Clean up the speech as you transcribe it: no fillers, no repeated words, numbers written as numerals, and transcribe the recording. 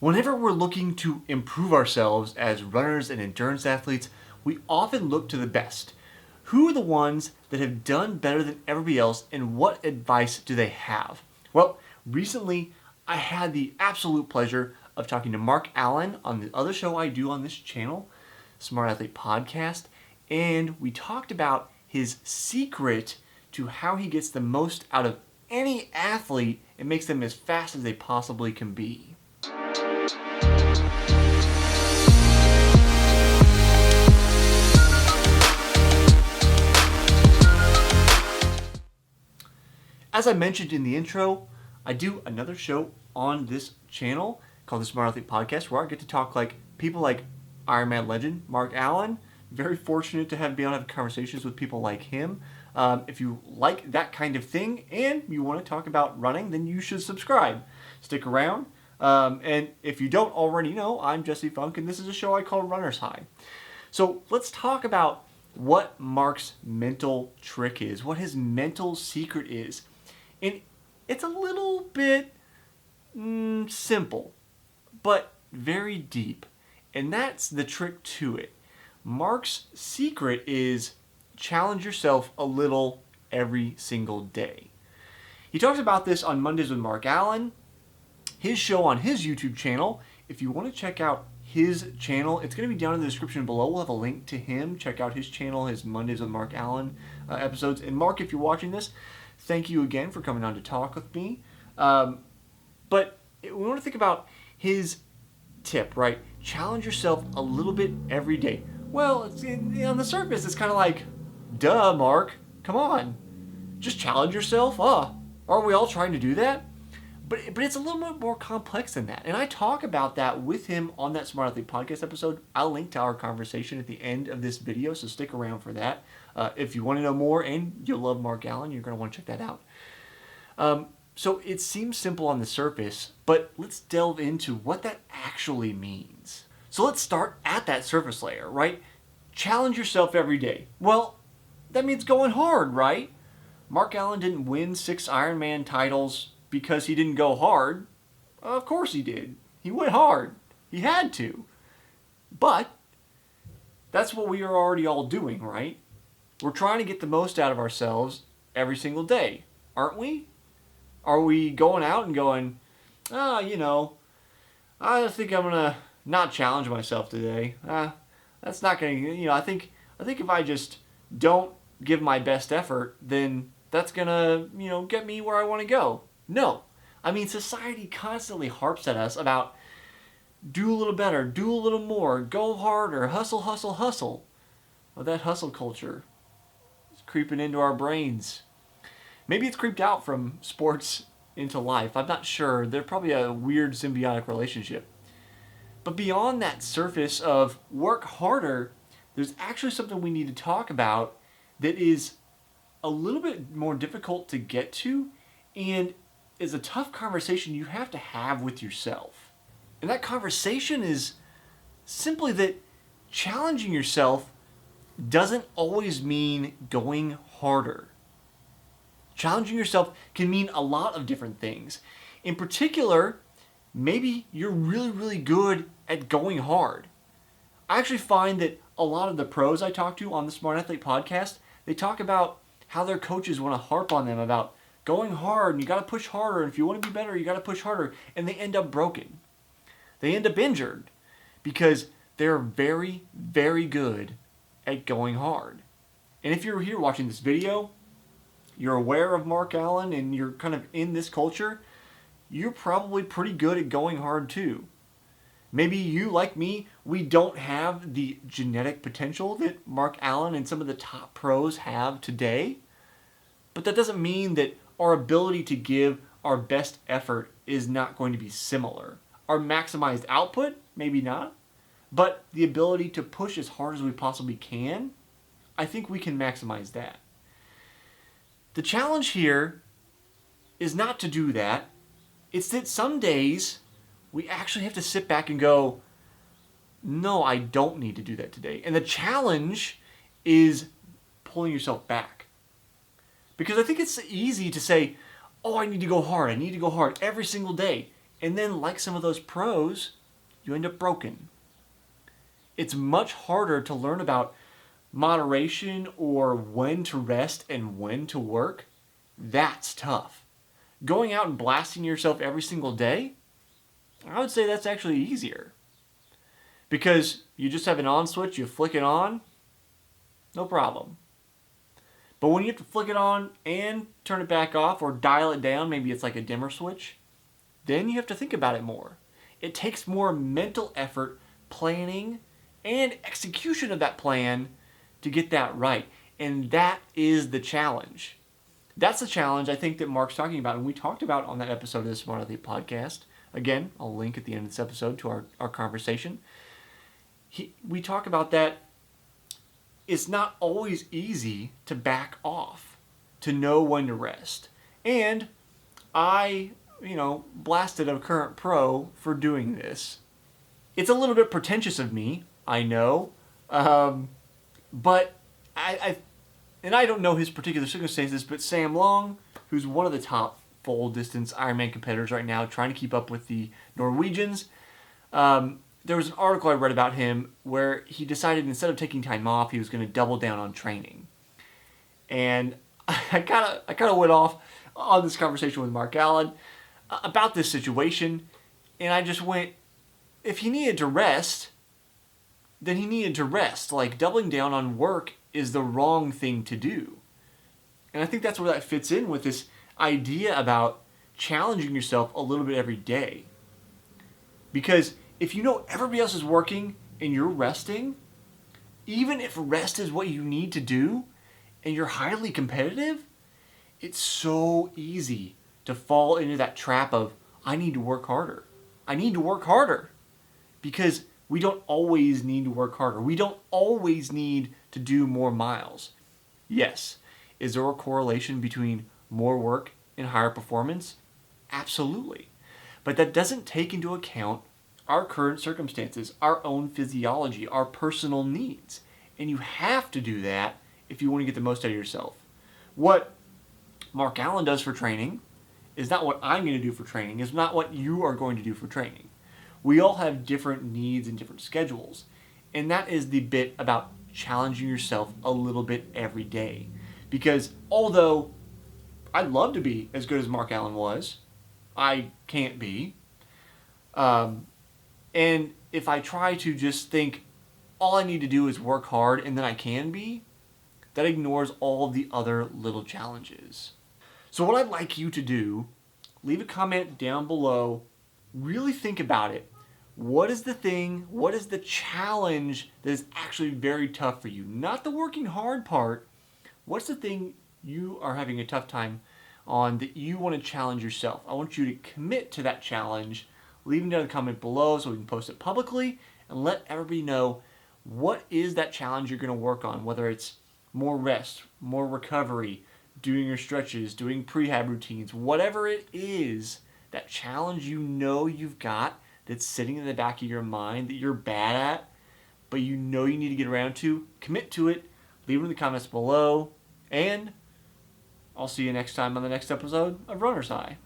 Whenever we're looking to improve ourselves as runners and endurance athletes, we often look to the best. Who are the ones that have done better than everybody else, and what advice do they have? Well, recently I had the absolute pleasure of talking to Mark Allen on the other show I do on this channel, Smart Athlete Podcast, and we talked about his secret to how he gets the most out of any athlete and makes them as fast as they possibly can be. As I mentioned in the intro, I do another show on this channel called the Smart Athlete Podcast, where I get to talk like people like Ironman legend Mark Allen. Very fortunate to be able to have conversations with people like him. If you like that kind of thing and you want to talk about running, then you should subscribe. Stick around. And if you don't already know, I'm Jesse Funk, and this is a show I call Runner's High. So let's talk about what Mark's mental trick is, what his mental secret is. And it's a little bit simple, but very deep. And that's the trick to it. Mark's secret is challenge yourself a little every single day. He talks about this on Mondays with Mark Allen, his show on his YouTube channel. If you want to check out his channel, it's going to be down in the description below. We'll have a link to him. Check out his channel, his Mondays with Mark Allen episodes. And Mark, if you're watching this, thank you again for coming on to talk with me. But we want to think about his tip, right? Challenge yourself a little bit every day. Well, on the surface, it's kind of like, duh, Mark, come on. Just challenge yourself. Aren't we all trying to do that? But it's a little bit more complex than that. And I talk about that with him on that Smart Athlete Podcast episode. I'll link to our conversation at the end of this video, so stick around for that. If you want to know more and you love Mark Allen, you're going to want to check that out. So it seems simple on the surface, but let's delve into what that actually means. So let's start at that surface layer, right? Challenge yourself every day. Well, that means going hard, right? Mark Allen didn't win 6 Ironman titles because he didn't go hard. Of course he did. He went hard. He had to. But that's what we are already all doing, right? We're trying to get the most out of ourselves every single day, aren't we? Are we going out and going, I think I'm going to not challenge myself today. That's not going to, I think if I just don't give my best effort, then that's going to, get me where I want to go. No. I mean, society constantly harps at us about do a little better, do a little more, go harder, hustle, hustle, hustle. Well, that hustle culture is creeping into our brains. Maybe it's creeped out from sports into life. I'm not sure. They're probably a weird symbiotic relationship. But beyond that surface of work harder, there's actually something we need to talk about that is a little bit more difficult to get to and is a tough conversation you have to have with yourself. And that conversation is simply that challenging yourself doesn't always mean going harder. Challenging yourself can mean a lot of different things. In particular, maybe you're really, really good at going hard. I actually find that a lot of the pros I talk to on the Smart Athlete Podcast, they talk about how their coaches want to harp on them about going hard, and you got to push harder, and if you want to be better, you got to push harder, and they end up broken. They end up injured because they're very, very good at going hard. And if you're here watching this video, you're aware of Mark Allen, and you're kind of in this culture, you're probably pretty good at going hard too. Maybe you, like me, we don't have the genetic potential that Mark Allen and some of the top pros have today, but that doesn't mean that our ability to give our best effort is not going to be similar. Our maximized output, maybe not, but the ability to push as hard as we possibly can, I think we can maximize that. The challenge here is not to do that. It's that some days we actually have to sit back and go, no, I don't need to do that today. And the challenge is pulling yourself back. Because I think it's easy to say, oh, I need to go hard. I need to go hard every single day. And then, like some of those pros, you end up broken. It's much harder to learn about moderation or when to rest and when to work. That's tough. Going out and blasting yourself every single day, I would say that's actually easier. Because you just have an on switch, you flick it on, no problem. But when you have to flick it on and turn it back off or dial it down, maybe it's like a dimmer switch, then you have to think about it more. It takes more mental effort, planning, and execution of that plan to get that right. And that is the challenge. That's the challenge I think that Mark's talking about, and we talked about on that episode of the Smart Athlete podcast. Again, I'll link at the end of this episode to our conversation. We talk about that it's not always easy to back off, to know when to rest. And I, blasted a current pro for doing this. It's a little bit pretentious of me, I know, but I don't know his particular circumstances, but Sam Long, who's one of the top full distance Ironman competitors right now, trying to keep up with the Norwegians, there was an article I read about him where he decided instead of taking time off, he was going to double down on training. And I kind of went off on this conversation with Mark Allen about this situation, and I just went, if he needed to rest, then he needed to rest. Like, doubling down on work is the wrong thing to do. And I think that's where that fits in with this idea about challenging yourself a little bit every day. Because if you know everybody else is working and you're resting, even if rest is what you need to do and you're highly competitive, it's so easy to fall into that trap of, I need to work harder. I need to work harder. Because we don't always need to work harder. We don't always need to do more miles. Yes, is there a correlation between more work and higher performance? Absolutely. But that doesn't take into account our current circumstances, our own physiology, our personal needs. And you have to do that if you want to get the most out of yourself. What Mark Allen does for training is not what I'm going to do for training, is not what you are going to do for training. We all have different needs and different schedules. And that is the bit about challenging yourself a little bit every day. Because although I'd love to be as good as Mark Allen was, I can't be. And if I try to just think all I need to do is work hard and then I can be, that ignores all of the other little challenges. So what I'd like you to do, leave a comment down below, really think about it. What is the thing, what is the challenge that is actually very tough for you? Not the working hard part. What's the thing you are having a tough time on that you want to challenge yourself? I want you to commit to that challenge. Leave it down in the comment below so we can post it publicly and let everybody know what is that challenge you're going to work on, whether it's more rest, more recovery, doing your stretches, doing prehab routines, whatever it is, that challenge you know you've got that's sitting in the back of your mind that you're bad at, but you know you need to get around to, commit to it, leave it in the comments below, and I'll see you next time on the next episode of Runner's High.